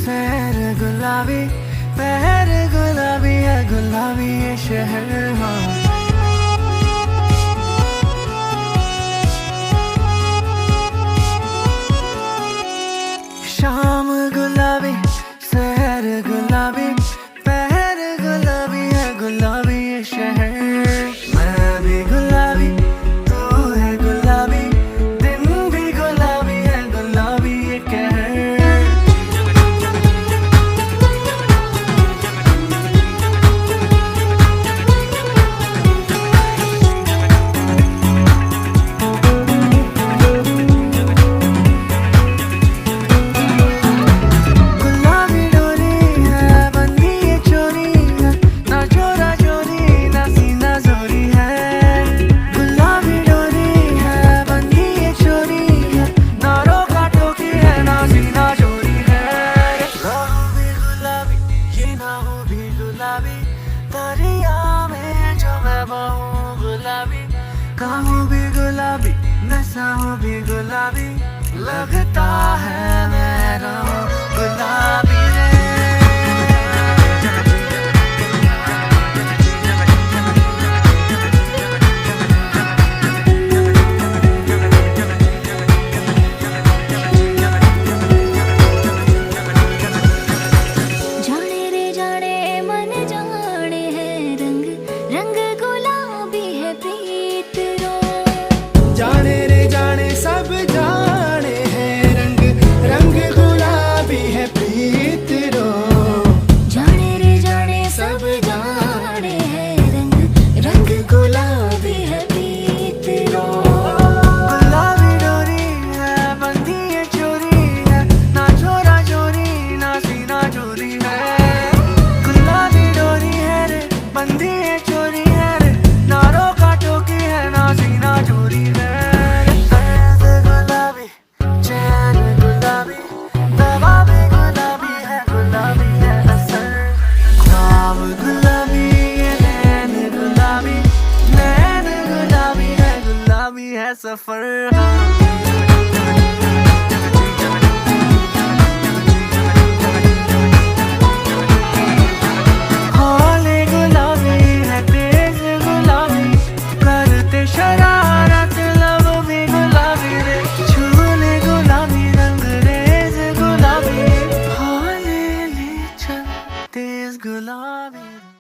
सैर गुलाबी, पहर गुलाबी है, गुलाबी ये शहर। हाँ शाम गुलाबी, सैर गुलाबी, पहर गुलाबी है, गुलाबी ये शहर। मैं भी गुलाबी, तू है गुलाबी, दिन भी गुलाबी है, गुलाबी ये कहर। दरिया में जो मैं बहूँ गुलाबी, कहूँ भी गुलाबी, नसाऊँ भी गुलाबी, लगता है मैं रहूँ गुलाबी रे। जाने रे जाने सब जाने हैं रंग, रंग गुलाबी है प्रीत रो। जाने रे जाने सब जाने हैं रंग, रंग गुलाबी है प्रीत रो। गुलाबी डोरी है बंधी ये चोरी है, ना छोरा चोरी ना सीना चोरी है। गुलाबी डोरी है रे बंधी ये चोरी है रे, ना रोका टोकी है ना सीना चोरी है। सफर